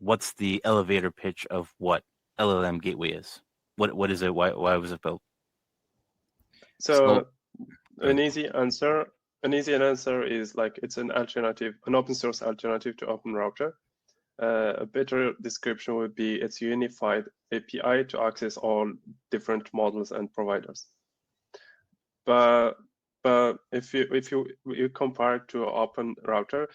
what's the elevator pitch of what LLM Gateway is? What is it? Why was it built? So an easy answer is like it's an open source alternative to OpenRouter. A better description would be it's a unified API to access all different models and providers. But if you compare to OpenRouter,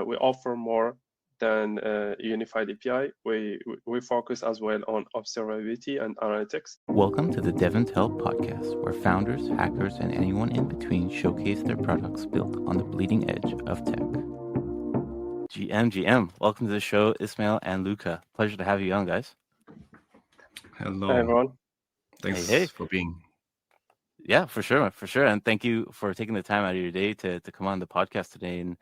we offer more than a unified API. We focus as well on observability and analytics. Welcome to the DevNTell podcast, where founders, hackers, and anyone in between showcase their products built on the bleeding edge of tech. GM, welcome to the show, Ismail and Luca. Pleasure to have you on, guys. Hello. Hi, everyone. Thanks for being. Yeah, for sure. And thank you for taking the time out of your day to come on the podcast today and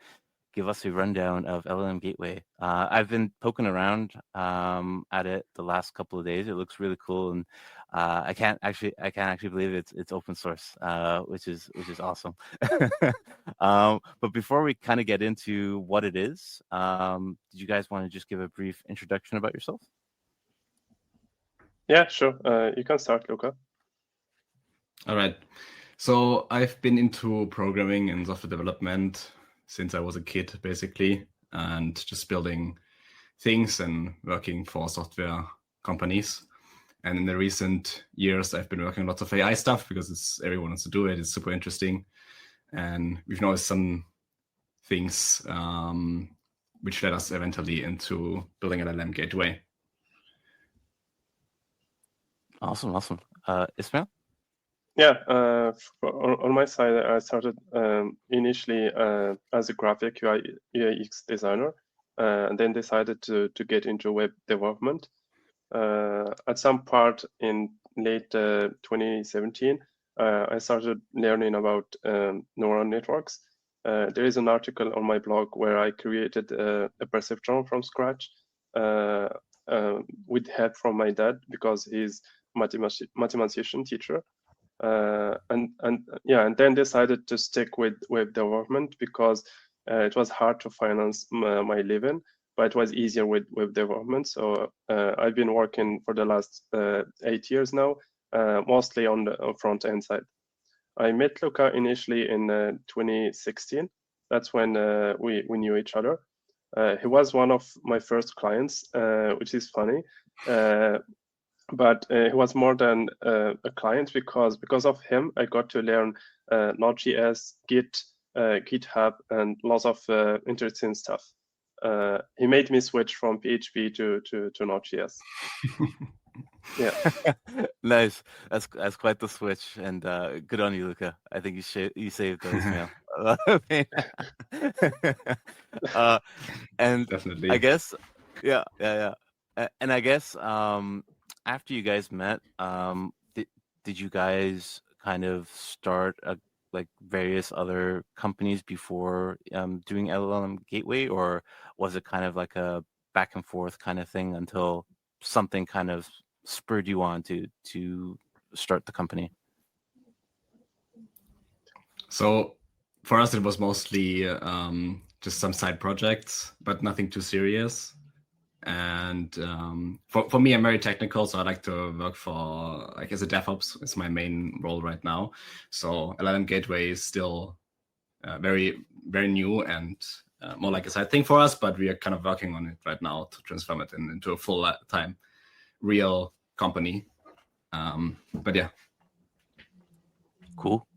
give us a rundown of LLM Gateway. I've been poking around at it the last couple of days. It looks really cool, and I can't actually believe it's open source, which is awesome. But before we kind of get into what it is, did you guys want to just give a brief introduction about yourself? Yeah, sure. You can start, Luca. All right. So I've been into programming and software development since I was a kid, basically, and just building things and working for software companies. And in the recent years, I've been working on lots of AI stuff because everyone wants to do it. It's super interesting. And we've noticed some things which led us eventually into building an LLM Gateway. Awesome. Ismail? Yeah, on my side, I started initially as a graphic UI UX designer, and then decided to get into web development. At some part in late 2017, I started learning about neural networks. There is an article on my blog where I created a perceptron from scratch with help from my dad because he's mathematician teacher. And then decided to stick with web development because it was hard to finance my living, but it was easier with web development. So I've been working for the last 8 years now, mostly on the front end side. I met Luca initially in 2016. That's when we knew each other. He was one of my first clients, which is funny. But he was more than a client because of him, I got to learn Node.js, Git, GitHub, and lots of interesting stuff. He made me switch from PHP to Node.js. Yeah, Nice. That's quite the switch, and good on you, Luca. I think you saved those, man. And Definitely. I guess, yeah. And I guess after you guys met, did you guys kind of start like various other companies before doing LLM Gateway, or was it kind of like a back and forth kind of thing until something kind of spurred you on to start the company? So for us, it was mostly just some side projects, but nothing too serious. And for me, I'm very technical, so I like to work as a DevOps. It's my main role right now. So LLM Gateway is still very, very new and more like a side thing for us, but we are kind of working on it right now to transform it into a full-time real company. But yeah. Cool.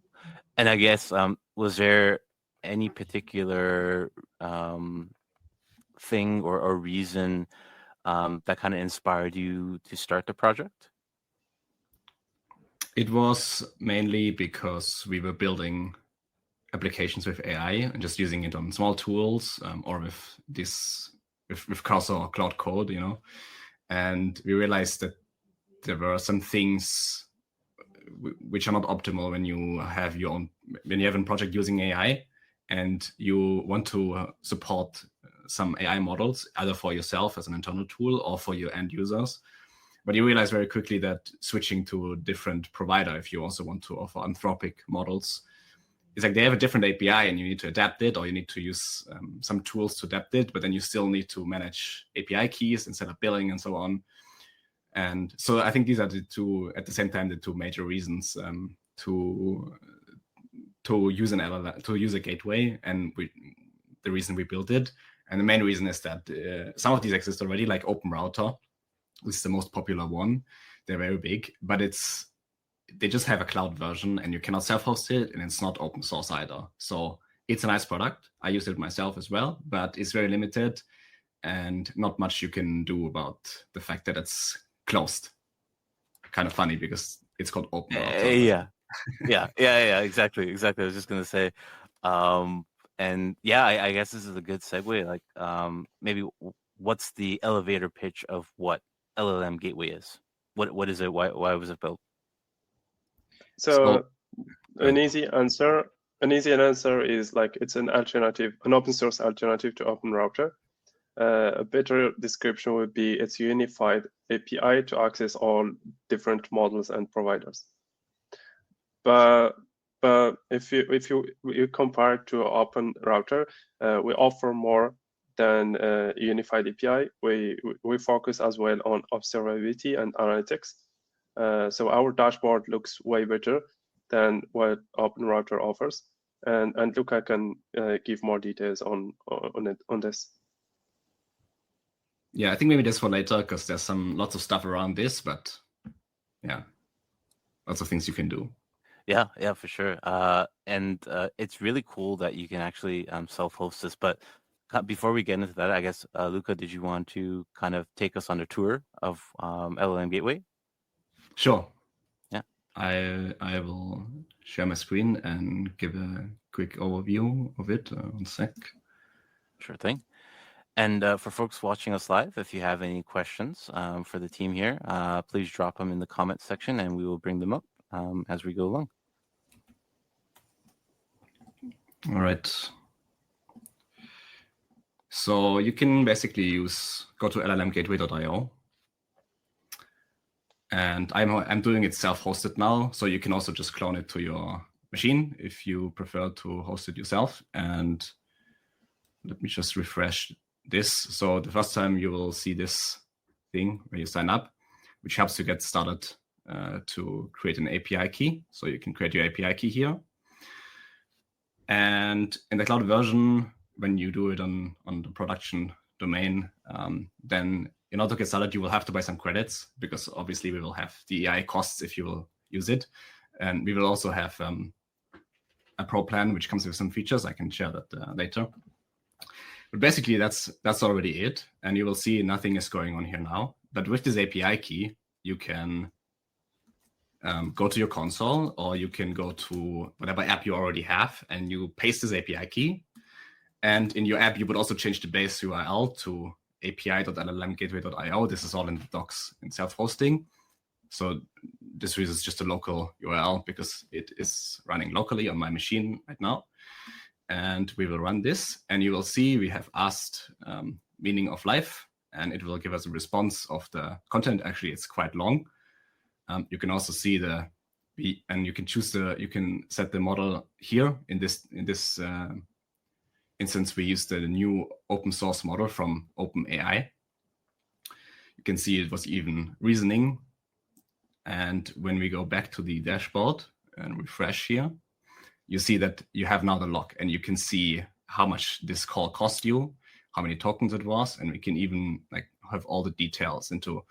And I guess, was there any particular thing or reason that kind of inspired you to start the project? It was mainly because we were building applications with AI and just using it on small tools or with Cursor or Cloud Code, and we realized that there were some things which are not optimal when you have a project using AI and you want to support some AI models, either for yourself as an internal tool or for your end users. But you realize very quickly that switching to a different provider, if you also want to offer Anthropic models, it's like they have a different API and you need to adapt it, or you need to use some tools to adapt it, but then you still need to manage API keys instead of billing and so on. And so I think these are the two, at the same time, the two major reasons to use an LLM, to use a gateway, and the reason we built it. And the main reason is that some of these exist already, like Open Router, which is the most popular one. They're very big, but they just have a cloud version and you cannot self-host it, and it's not open source either. So it's a nice product. I use it myself as well, but it's very limited and not much you can do about the fact that it's closed. Kind of funny because it's called Open Router. Yeah, exactly. I was just gonna say, and yeah, I guess this is a good segue. Like, maybe what's the elevator pitch of what LLM Gateway is? What is it? Why was it built? So an easy answer is like it's an open source alternative to Open Router. A better description would be it's a unified API to access all different models and providers. But if you compare it to Open Router, we offer more than a unified API. We focus as well on observability and analytics. So our dashboard looks way better than what Open Router offers, and Luca can give more details on this. Yeah, I think maybe that's for later because there's lots of stuff around this, but yeah, lots of things you can do. Yeah, for sure. And it's really cool that you can actually self-host this. But before we get into that, I guess, Luca, did you want to kind of take us on a tour of LLM Gateway? Sure. Yeah. I will share my screen and give a quick overview of it. One sec. Sure thing. And for folks watching us live, if you have any questions for the team here, please drop them in the comments section and we will bring them up as we go along. All right. So you can basically go to llmgateway.io. And I'm doing it self-hosted now. So you can also just clone it to your machine if you prefer to host it yourself. And let me just refresh this. So the first time you will see this thing where you sign up, which helps you get started to create an API key. So you can create your API key here. And in the cloud version, when you do it on the production domain, then in order to get started, you will have to buy some credits because obviously we will have the AI costs if you will use it. And we will also have a pro plan, which comes with some features. I can share that later. But basically, that's already it. And you will see nothing is going on here now. But with this API key, you can go to your console, or you can go to whatever app you already have, and you paste this API key. And in your app, you would also change the base URL to api.llmgateway.io. This is all in the docs in self-hosting. So this is just a local URL because it is running locally on my machine right now. And we will run this, and you will see we have asked meaning of life, and it will give us a response of the content. Actually, it's quite long. You can also see and you can you can set the model here in this instance. We used the new open source model from OpenAI. You can see it was even reasoning. And when we go back to the dashboard and refresh here, you see that you have now the log, and you can see how much this call cost you, how many tokens it was, and we can even have all the details into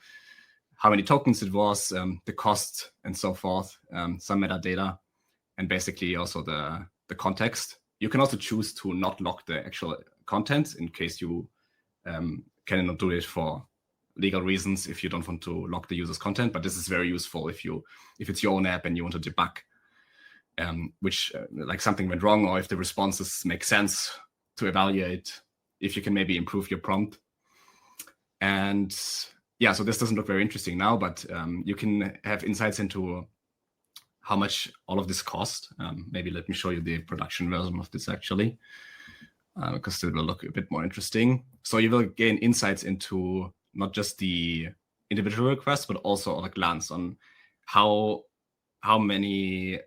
how many tokens it was, the cost, and so forth, some metadata, and basically also the context. You can also choose to not lock the actual content in case you cannot do it for legal reasons if you don't want to lock the user's content. But this is very useful if it's your own app and you want to debug which like something went wrong, or if the responses make sense to evaluate if you can maybe improve your prompt. And yeah, so this doesn't look very interesting now, but you can have insights into how much all of this cost. Maybe let me show you the production version of this actually, because it will look a bit more interesting. So you will gain insights into not just the individual requests, but also at a glance on how many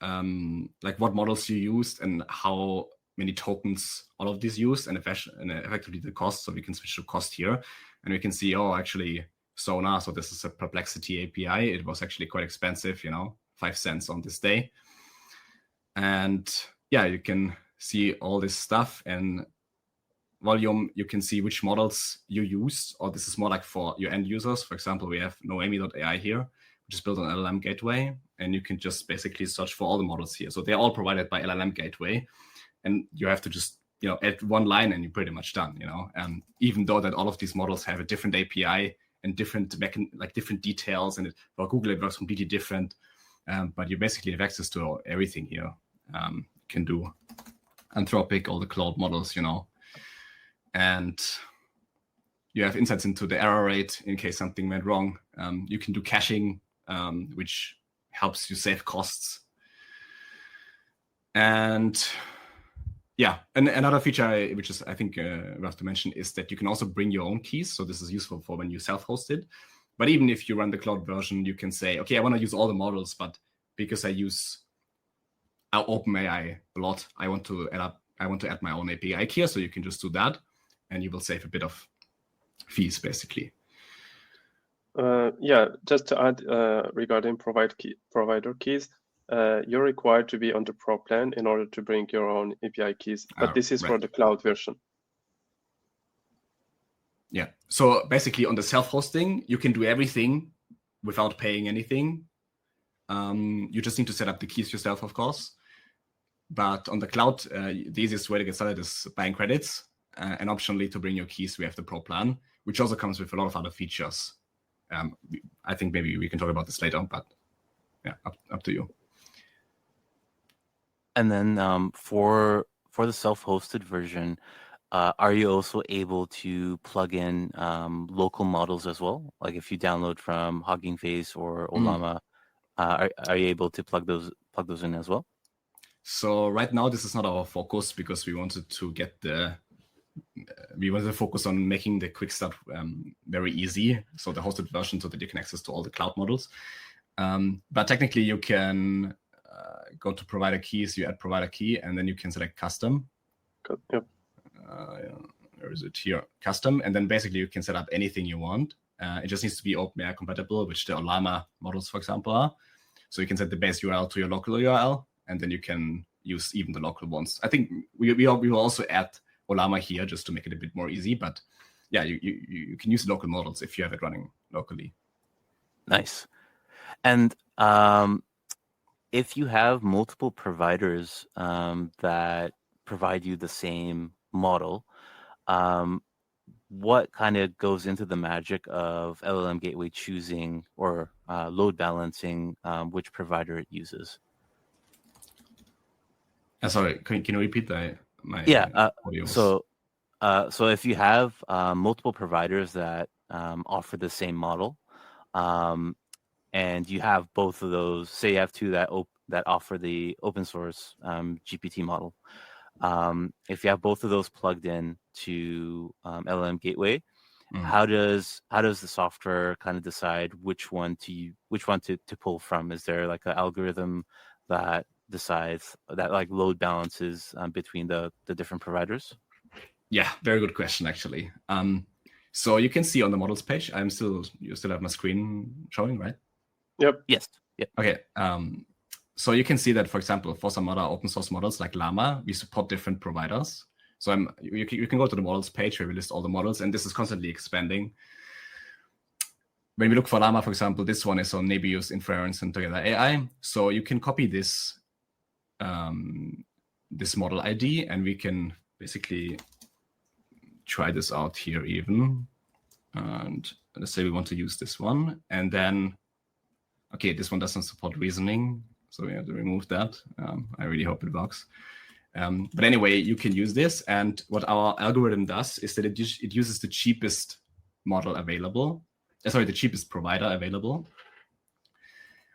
like what models you used and how many tokens all of these use, and effectively the cost. So we can switch to cost here, and we can see, oh, actually, so this is a Perplexity API. It was actually quite expensive, 5 cents on this day. And yeah, you can see all this stuff, and volume, you can see which models you use, or this is more like for your end users. For example, we have Noemi.ai here, which is built on LLM Gateway, and you can just basically search for all the models here. So they're all provided by LLM Gateway, and you have to just add one line and you're pretty much done. Even though that all of these models have a different API and different different details, and for Google it works completely different, but you basically have access to everything here. You can do Anthropic, all the cloud models, and you have insights into the error rate in case something went wrong. You can do caching, which helps you save costs. And yeah, and another feature, which is I think we have to mention, is that you can also bring your own keys. So this is useful for when you self-host it. But even if you run the cloud version, you can say, okay, I want to use all the models, but because I use OpenAI a lot, I want to add my own API key here. So you can just do that, and you will save a bit of fees, basically. Yeah, just to add regarding provider keys, you're required to be on the Pro plan in order to bring your own API keys, but this is for the cloud version. Yeah, so basically on the self-hosting, you can do everything without paying anything. You just need to set up the keys yourself, of course. But on the cloud, the easiest way to get started is buying credits. And optionally, to bring your keys, we have the Pro plan, which also comes with a lot of other features. I think maybe we can talk about this later, but yeah, up to you. And then for the self-hosted version, are you also able to plug in local models as well? Like if you download from Hugging Face or Ollama, are you able to plug those in as well? So right now, this is not our focus because we wanted to focus on making the quick start very easy. So the hosted version, so that you can access to all the cloud models. But technically, you can go to provider keys, you add provider key, and then you can select custom. Yep. Where is it here? Custom, and then basically you can set up anything you want. It just needs to be OpenAI compatible, which the Ollama models, for example, are. So you can set the base URL to your local URL, and then you can use even the local ones. I think we will also add Ollama here just to make it a bit more easy. But yeah, you can use local models if you have it running locally. Nice. And if you have multiple providers that provide you the same model, what kind of goes into the magic of LLM Gateway choosing or load balancing which provider it uses? Sorry, can you repeat that? So if you have multiple providers that offer the same model, and you have both of those, say you have two that offer the open source GPT model, if you have both of those plugged in to LLM Gateway, how does the software kind of decide which one to pull from? Is there like an algorithm that decides that like load balances between the different providers? Yeah, very good question actually. So you can see on the models page, you still have my screen showing, right? Yep. Yes. Yep. Okay. So you can see that, for example, for some other open source models like Llama, we support different providers. So you can go to the models page where we list all the models, and this is constantly expanding. When we look for Llama, for example, this one is on Nebius, Inference, and Together AI. So you can copy this model ID, and we can basically try this out here even. And let's say we want to use this one, and then, okay, this one doesn't support reasoning, so we have to remove that. I really hope it works. But anyway, you can use this, and what our algorithm does is that it uses the cheapest model available. The cheapest provider available,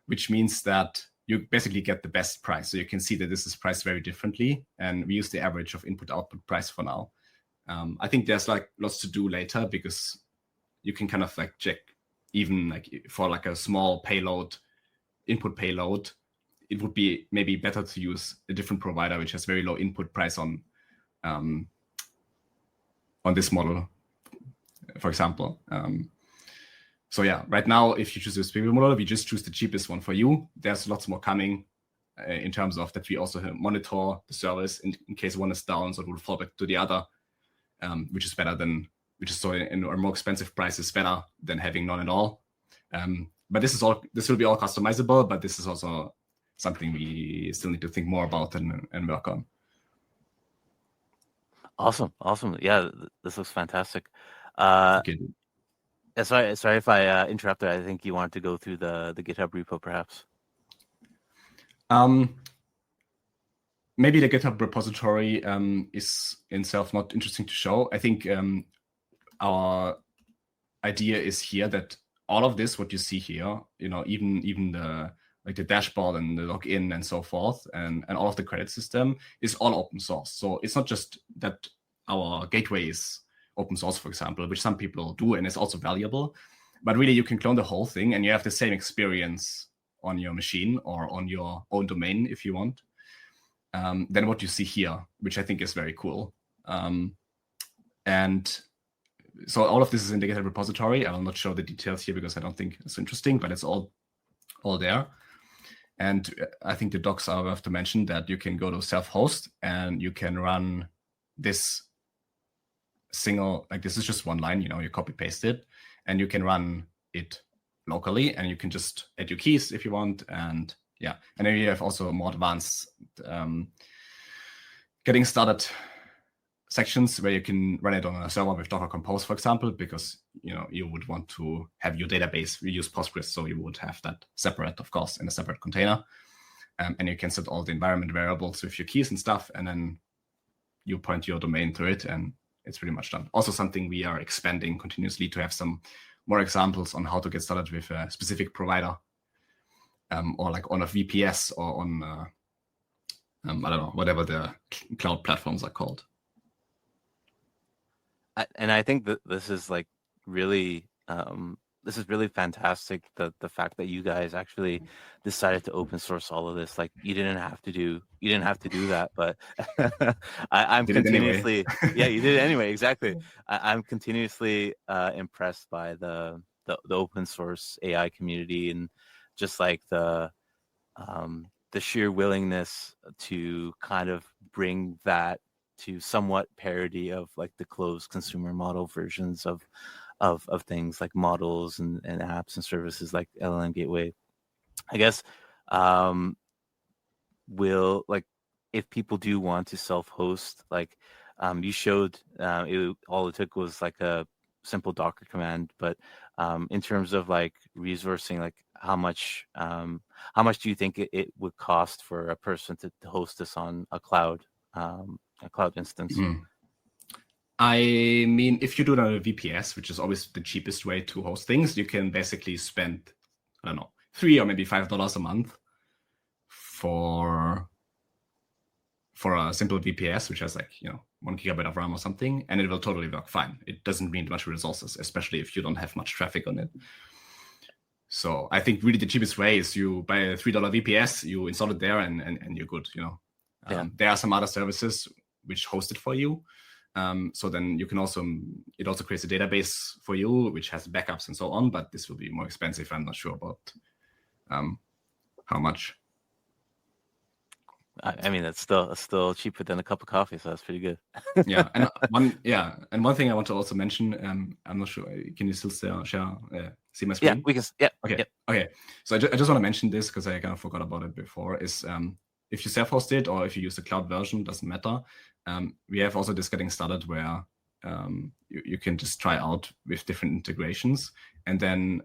which means that you basically get the best price. So you can see that this is priced very differently, and we use the average of input-output price for now. I think there's like lots to do later because you can kind of like check even like for like a small payload, input payload, it would be maybe better to use a different provider which has very low input price on this model, for example. So yeah, right now, if you choose this premium model, we just choose the cheapest one for you. There's lots more coming in terms of that we also monitor the service in case one is down, so it will fall back to the other, which is better than, in a more expensive price is better than having none at all. But this will be all customizable, but this is also something we still need to think more about and work on. Awesome. Yeah, this looks fantastic. Sorry if I interrupted. I think you wanted to go through the GitHub repo, perhaps. Maybe the GitHub repository is in itself not interesting to show. I think our idea is here that all of this, what you see here, even the dashboard and the login and so forth, and all of the credit system is all open source. So it's not just that our gateway is open source, for example, which some people do and is also valuable, but really you can clone the whole thing and you have the same experience on your machine or on your own domain if you want, than what you see here, which I think is very cool. And so all of this is in the GitHub repository. I will not show the details here because I don't think it's interesting, but it's all there. And I think the docs are worth to mention that you can go to self-host and you can run this single, like this is just one line, you copy paste it, and you can run it locally, and you can just add your keys if you want. And yeah, and then you have also more advanced getting started sections where you can run it on a server with Docker Compose, for example, because you would want to have your database. We use Postgres, so you would have that separate, of course, in a separate container, and you can set all the environment variables with your keys and stuff, and then you point your domain to it, and it's pretty much done. Also, something we are expanding continuously to have some more examples on how to get started with a specific provider, or like on a VPS or on I don't know, whatever the cloud platforms are called. And I think that this is like really fantastic. The fact that you guys actually decided to open source all of this, like you didn't have to do that, but I'm continuously yeah, you did it anyway. Exactly. I'm continuously impressed by the open source AI community, and just like the sheer willingness to kind of bring that to somewhat parody of like the closed consumer model versions of things like models and apps and services like LLM Gateway. I guess will, like, if people do want to self-host, like you showed, all it took was like a simple Docker command, but in terms of like resourcing, like how much do you think it would cost for a person to host this on a cloud instance? I mean, if you do it on a VPS, which is always the cheapest way to host things, you can basically spend, I don't know, $3 or maybe $5 a month for a simple VPS, which has like 1 gigabyte of RAM or something, and it will totally work fine. It doesn't need much resources, especially if you don't have much traffic on it. So I think really the cheapest way is you buy a $3 VPS, you install it there, and you're good. There are some other services which host it for you. So then you can it also creates a database for you, which has backups and so on, but this will be more expensive. I'm not sure about how much. I mean, it's still cheaper than a cup of coffee, so that's pretty good. Yeah, and one thing I want to also mention, I'm not sure, can you still see my screen? Yeah, we can. Yeah. Okay. So I just want to mention this because I kind of forgot about it before. Is if you self-host it or if you use the cloud version, doesn't matter. We have also this getting started where you can just try out with different integrations, and then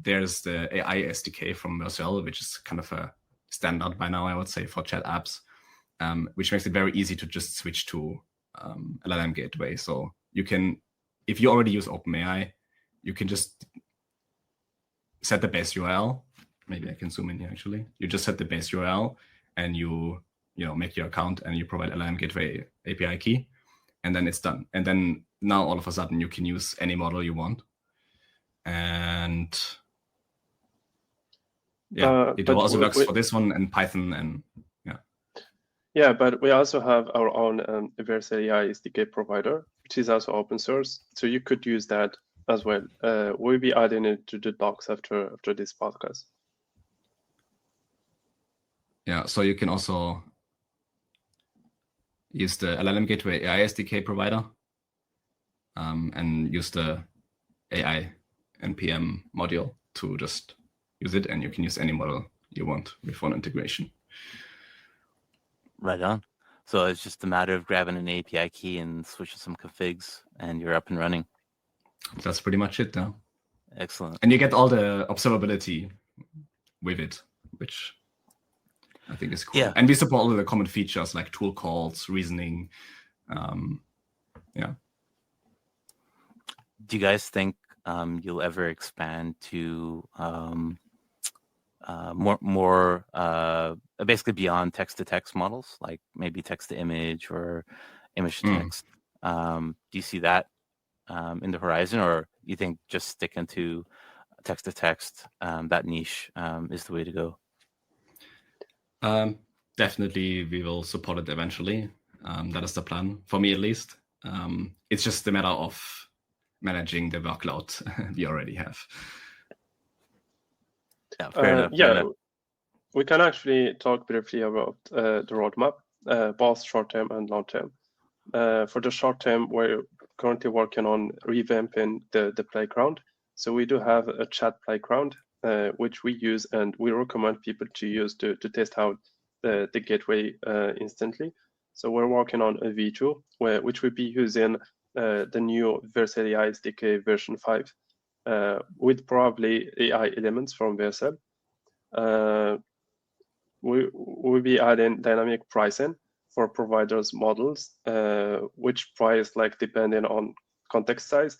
there's the AI SDK from Vercel, which is kind of a standard by now, I would say, for chat apps, which makes it very easy to just switch to LLM Gateway. So you can, if you already use OpenAI, you can just set the base URL. Maybe I can zoom in here actually. You just set the base URL and you make your account and you provide LLM Gateway API key, and then it's done. And then now all of a sudden you can use any model you want. And it also works for this one and Python and yeah, but we also have our own Vercel AI SDK provider, which is also open source. So you could use that as well. We'll be adding it to the docs after this podcast. Yeah, so you can also use the LLM Gateway AI SDK provider and use the AI NPM module to just use it, and you can use any model you want with one integration. Right on. So it's just a matter of grabbing an API key and switching some configs, and you're up and running. That's pretty much it now. Excellent. And you get all the observability with it, which I think is cool. Yeah. And we support all the common features like tool calls, reasoning. Yeah. Do you guys think you'll ever expand to more basically beyond text-to-text models, like maybe text-to-image or image-to-text? Do you see that in the horizon, or you think just sticking to text-to-text, that niche is the way to go? Definitely, we will support it eventually. That is the plan, for me at least. It's just a matter of managing the workload we already have. Yeah, fair enough. We can actually talk briefly about the roadmap, both short-term and long-term. For the short-term, we're currently working on revamping the playground. So we do have a chat playground, which we use and we recommend people to use to test out the gateway instantly. So we're working on a V2, which will be using the new Vercel AI SDK version 5 with probably AI elements from Vercel. We'll be adding dynamic pricing for providers' models, which price depending on context size.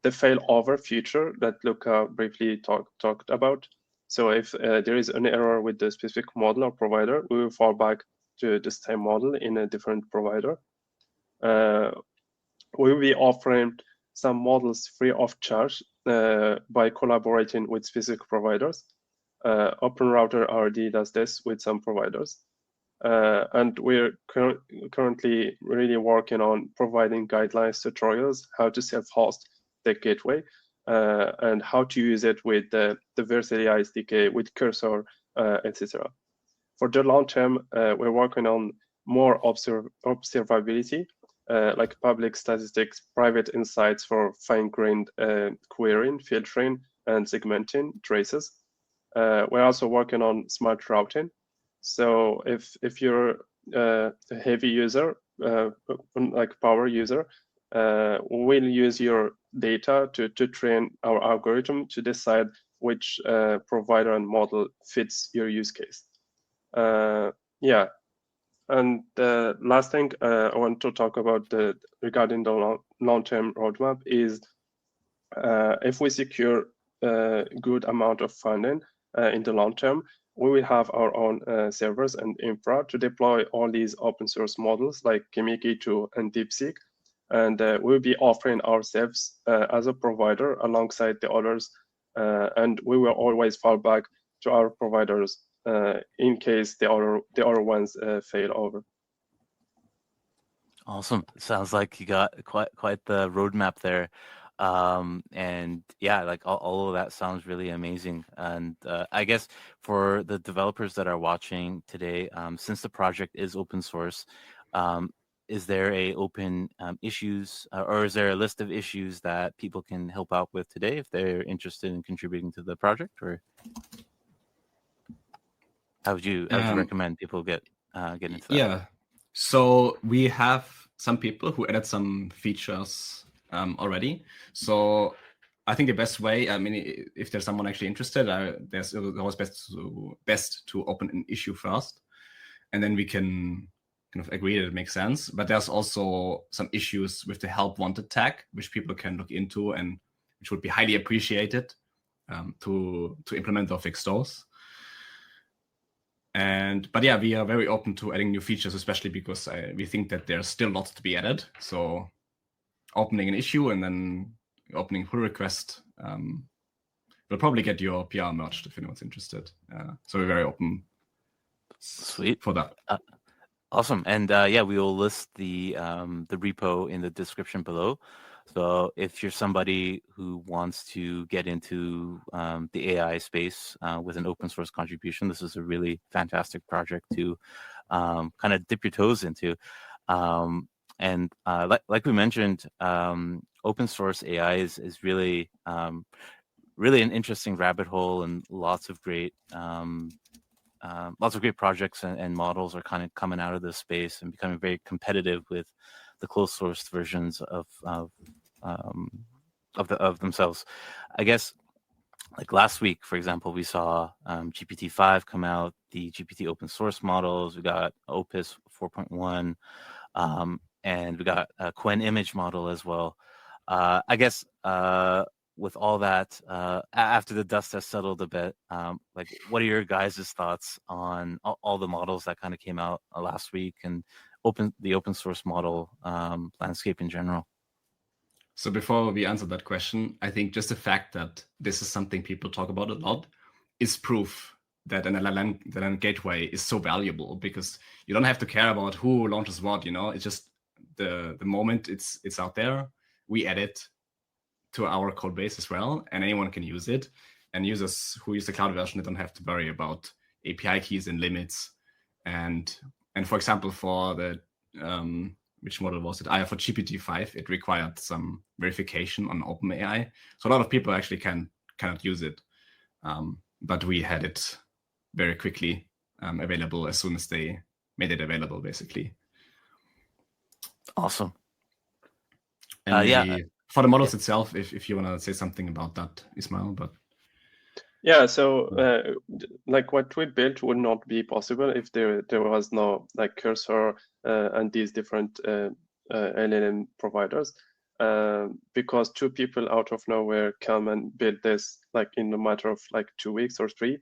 The failover feature that Luca briefly talked about. So if there is an error with the specific model or provider, we will fall back to the same model in a different provider. We will be offering some models free of charge by collaborating with specific providers. OpenRouter already does this with some providers. And we're currently really working on providing guidelines, tutorials, how to self-host the gateway, and how to use it with the Vercel AI SDK, with Cursor, etc. For the long term, we're working on more observability, like public statistics, private insights for fine-grained querying, filtering, and segmenting traces. We're also working on smart routing. So if you're a heavy user, like power user, we'll use your data to train our algorithm to decide which provider and model fits your use case. Yeah. And the last thing I want to talk about regarding the long-term roadmap is if we secure a good amount of funding in the long term, we will have our own servers and infra to deploy all these open source models like Kimiki 2 and DeepSeek. And we'll be offering ourselves as a provider alongside the others. And we will always fall back to our providers in case the other ones fail over. Awesome. Sounds like you got quite the roadmap there. And yeah, like all of that sounds really amazing. And I guess for the developers that are watching today, since the project is open source, is there a open issues or is there a list of issues that people can help out with today if they're interested in contributing to the project? Or how would you recommend people get into that? Yeah, so we have some people who added some features already. So I think the best way, I mean, if there's someone actually interested, there's always best to open an issue first, and then we can kind of agree that it makes sense. But there's also some issues with the help wanted tag, which people can look into and which would be highly appreciated to implement or fix those. But yeah, we are very open to adding new features, especially because we think that there's still lots to be added. So opening an issue and then opening pull request we'll probably get your PR merged if anyone's interested. So we're very open. Sweet. For that. Awesome. And yeah, we will list the repo in the description below. So if you're somebody who wants to get into the AI space with an open source contribution, this is a really fantastic project to kind of dip your toes into. And like we mentioned, open source AI is really really an interesting rabbit hole, and lots of great projects and models are kind of coming out of this space and becoming very competitive with the closed source versions of themselves. I guess, like last week, for example, we saw GPT-5 come out, the GPT open source models. We got Opus 4.1, and we got a Qwen image model as well. I guess with all that, after the dust has settled a bit, like, what are your guys' thoughts on all the models that kind of came out last week, and the open source model landscape in general? So before we answer that question, I think just the fact that this is something people talk about a lot is proof that an LLM gateway is so valuable, because you don't have to care about who launches what. It's just the moment it's out there, we add it to our code base as well, and anyone can use it. And users who use the cloud version, they don't have to worry about API keys and limits. And for example, for the which model was it? For GPT-5, it required some verification on OpenAI. So a lot of people actually cannot use it. But we had it very quickly available as soon as they made it available, basically. Awesome. And yeah, for the models itself, if you want to say something about that, Ismail, but. Yeah, so like what we built would not be possible if there was no like Cursor and these different LLM providers, because two people out of nowhere come and build this like in a matter of like 2 weeks or 3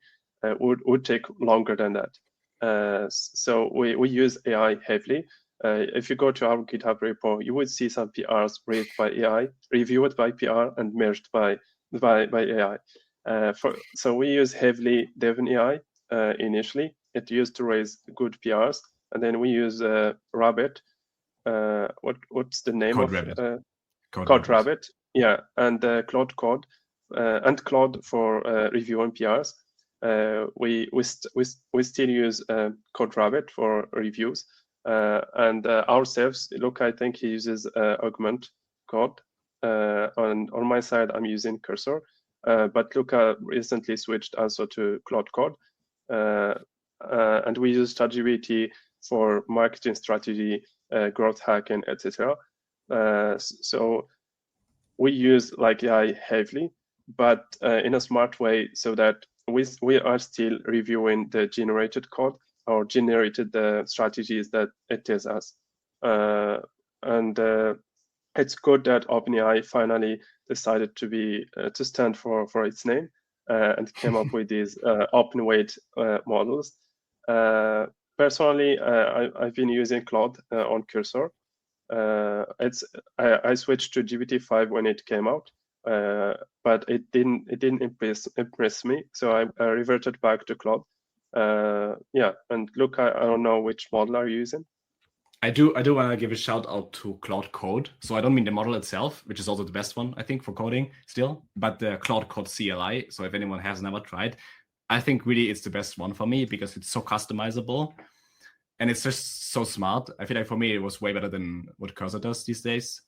would take longer than that. So we use AI heavily. If you go to our GitHub repo, you would see some PRs read by AI, reviewed by PR, and merged by AI. So we use heavily DevNTell initially. It used to raise good PRs, and then we use Rabbit. What's the name Code of Rabbit? Code Rabbit. Yeah, and Claude Code and Claude for reviewing PRs. We still use Code Rabbit for reviews, and ourselves. Look, I think he uses Augment Code. On my side, I'm using Cursor. But Luca recently switched also to Claude Code, and we use ChatGPT for marketing strategy, growth hacking, etc. So we use like AI heavily, but in a smart way, so that we are still reviewing the generated code or generated the strategies that it tells us, and it's good that OpenAI finally decided to stand for its name and came up with these open weight models. Personally, I've been using Claude on Cursor. I switched to GPT-5 when it came out, but it didn't impress me, so I reverted back to Claude. Yeah, and look, I don't know which model are you using. I do want to give a shout out to Claude Code. So I don't mean the model itself, which is also the best one, I think, for coding still, but the Claude Code CLI. So if anyone has never tried, I think really it's the best one for me, because it's so customizable and it's just so smart. I feel like for me, it was way better than what Cursor does these days.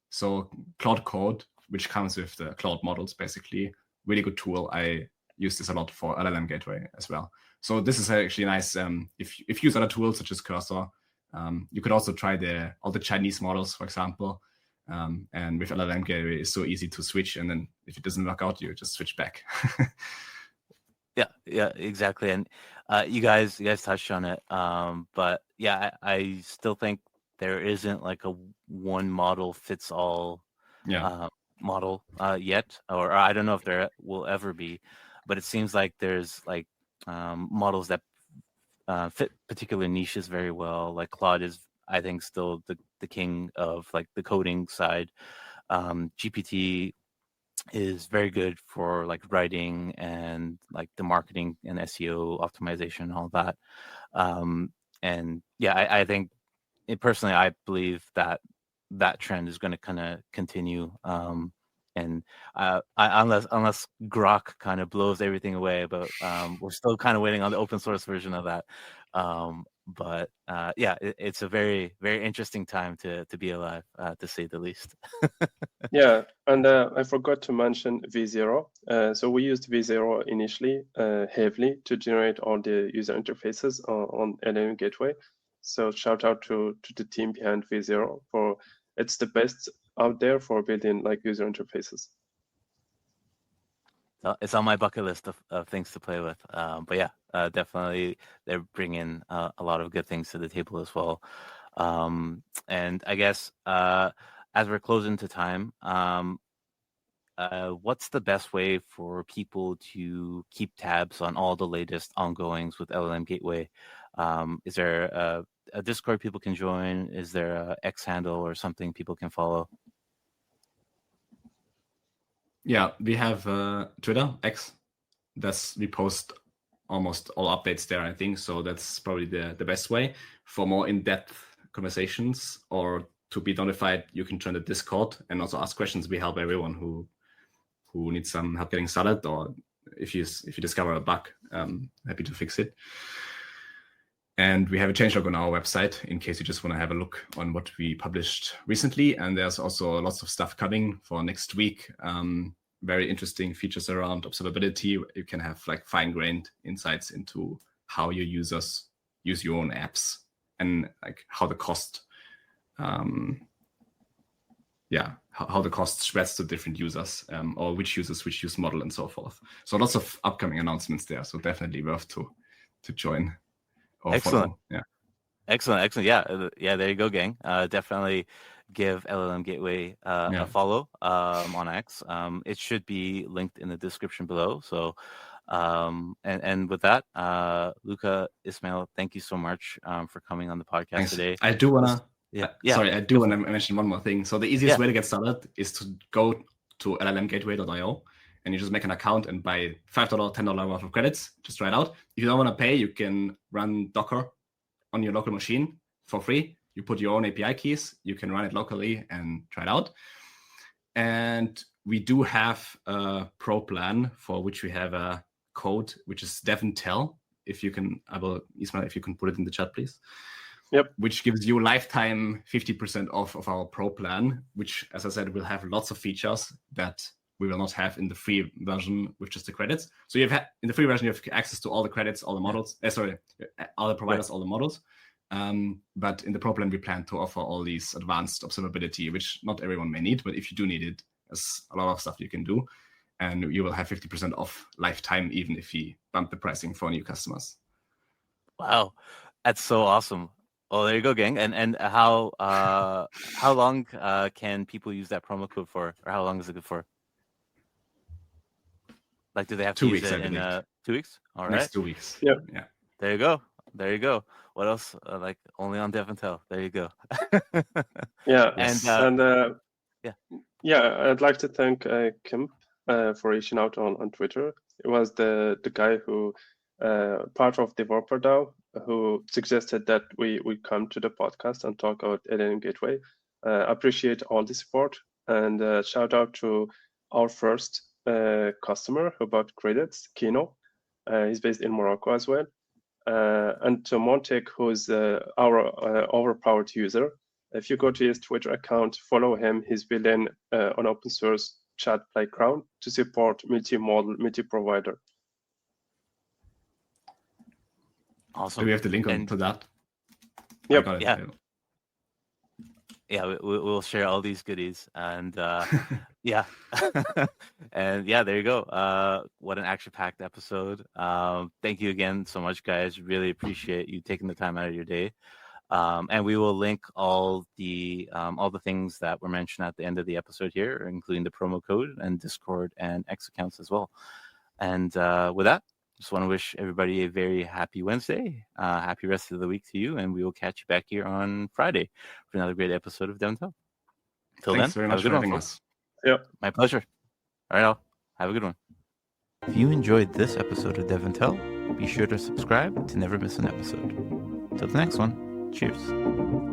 So Claude Code, which comes with the Claude models, basically, really good tool. I use this a lot for LLM Gateway as well. So this is actually nice. If you use other tools such as Cursor, you could also try all the Chinese models, for example. And with LLM Gateway, it's so easy to switch. And then if it doesn't work out, you just switch back. Yeah, exactly. And you guys touched on it. But yeah, I still think there isn't like a one model fits all model yet, or I don't know if there will ever be. But it seems like there's like models that fit particular niches very well. Like Claude is, I think, still the king of like the coding side. GPT is very good for like writing and like the marketing and SEO optimization, all that. And yeah, I think personally, I believe that trend is going to kind of continue. And unless Grok kind of blows everything away, but we're still kind of waiting on the open source version of that. But yeah, it's a very, very interesting time to be alive, to say the least. Yeah, and I forgot to mention V0. So we used V0 initially heavily to generate all the user interfaces on LLM Gateway. So shout out to the team behind V0 for it's the best out there for building like user interfaces. It's on my bucket list of things to play with. But yeah, definitely they're bringing a lot of good things to the table as well. And I guess as we're closing to time, what's the best way for people to keep tabs on all the latest ongoings with LLM Gateway? Is there a Discord people can join? Is there a X handle or something people can follow? Yeah, we have Twitter, X. We post almost all updates there, I think. So that's probably the best way. For more in-depth conversations or to be notified, you can join the Discord and also ask questions. We help everyone who needs some help getting started, or if you discover a bug, happy to fix it. And we have a changelog on our website in case you just want to have a look on what we published recently. And there's also lots of stuff coming for next week. Very interesting features around observability. You can have like fine-grained insights into how your users use your own apps and like how the cost, how the cost spreads to different users, or which users which use model and so forth. So lots of upcoming announcements there. So definitely worth to join. Excellent. Follow. Yeah. Excellent. Yeah. There you go, gang. Definitely give LLM Gateway a follow on X. It should be linked in the description below. So, and with that, Luca, Ismail, thank you so much for coming on the podcast today. I do wanna. Sorry, I do want to mention one more thing. So the easiest way to get started is to go to llmgateway.io. And you just make an account and buy $5, $10 worth of credits. Just try it out. If you don't want to pay, you can run Docker on your local machine for free. You put your own API keys. You can run it locally and try it out. And we do have a pro plan for which we have a code, which is DevNTell. If you can, Ismail, if you can put it in the chat, please. Yep. Which gives you lifetime 50% off of our pro plan, which, as I said, will have lots of features that we will not have in the free version with just the credits. So in the free version, you have access to all the credits, all the models. All the providers, all the models. But in the pro plan, we plan to offer all these advanced observability, which not everyone may need, but if you do need it, there's a lot of stuff you can do. And you will have 50% off lifetime, even if we bump the pricing for new customers. Wow, that's so awesome. Well, there you go, gang. And how long can people use that promo code for, or how long is it good for? Like, do they have to use it in 2 weeks? All right. Next 2 weeks. Yeah. There you go. What else? Like only on DevNTell. There you go. Yeah. And I'd like to thank Kim for reaching out on Twitter. It was the guy who part of Developer DAO who suggested that we come to the podcast and talk about LLM Gateway. Appreciate all the support, and shout out to our first customer who bought credits, Kino. He's based in Morocco as well. And to Montek, who's our overpowered user. If you go to his Twitter account, follow him. He's building an open source chat playground to support multi-model, multi-provider. Awesome. Do we have the link to that? Yep. Yeah, we'll share all these goodies, and yeah, and yeah, there you go. What an action-packed episode. Thank you again so much, guys. Really appreciate you taking the time out of your day. And we will link all the things that were mentioned at the end of the episode here, including the promo code and Discord and X accounts as well. And with that, just want to wish everybody a very happy Wednesday, happy rest of the week to you, and we will catch you back here on Friday for another great episode of DevNTell. Till Thanks then, very much for having us. Yep. My pleasure. All right, Al. Have a good one. If you enjoyed this episode of DevNTell, be sure to subscribe to never miss an episode. Till the next one, cheers.